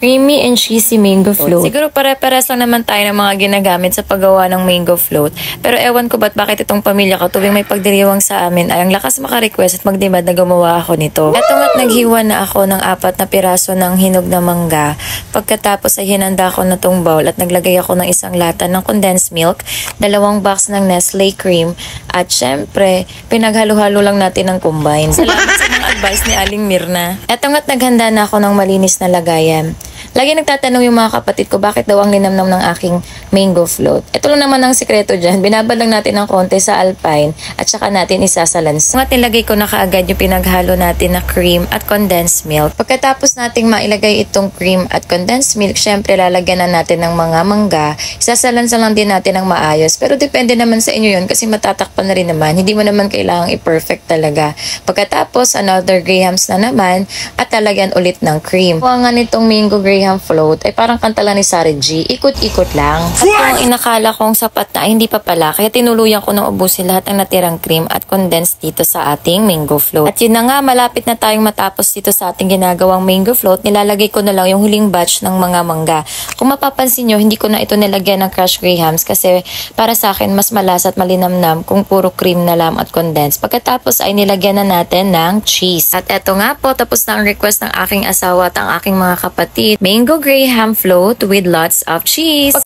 Creamy and cheesy mango float. Siguro pare-pares lang naman tayo ng mga ginagamit sa paggawa ng mango float. Pero ewan ko bakit itong pamilya ko tuwing may pagdiriwang sa amin ay ang lakas maka-request at magdemand na gumawa ako nito. Eto nga't naghiwa na ako ng 4 na piraso ng hinog na mangga. Pagkatapos ay hinanda ko na tong bowl at naglagay ako ng 1 lata ng condensed milk, 2 box ng Nestle cream, at syempre, pinaghalo-halo lang natin ng combine. Salamat sa mga advice ni Aling Mirna. Eto nga't naghanda na ako ng malinis na lagayan. Lagi nagtatanong yung mga kapatid ko bakit daw ang linamnam ng aking mango float. Ito lang naman ang sikreto dyan. Binabad lang natin ng konti sa alpine at saka natin isasalans. At nilagay ko na kaagad yung pinaghalo natin na cream at condensed milk. Pagkatapos nating mailagay itong cream at condensed milk, syempre lalagyan na natin ng mga mangga. Isasalansa lang din natin ng maayos. Pero depende naman sa inyo yun kasi matatakpan na rin naman. Hindi mo naman kailangang i-perfect talaga. Pagkatapos, another grahams na naman at lalagyan ulit ng cream. Kung nga nitong mango graham float ay parang kanta lang ni Sari G, ikot-ikot lang. At kung inakala kong sapat na ay hindi pa pala, kaya tinuluyan ko ng ubusin lahat ng natirang cream at condensed dito sa ating mango float. At yun na nga, malapit na tayong matapos dito sa ating ginagawang mango float. Nilalagay ko na lang yung huling batch ng mga mangga. Kung mapapansin nyo, hindi ko na ito nilagyan ng crushed grahams kasi para sa akin mas malasa at malinamnam kung puro cream na lang at condensed. Pagkatapos ay nilagyan na natin ng cheese. At eto nga po, tapos na ang request ng aking asawa at ang aking mga kapatid. Mango graham float with lots of cheese.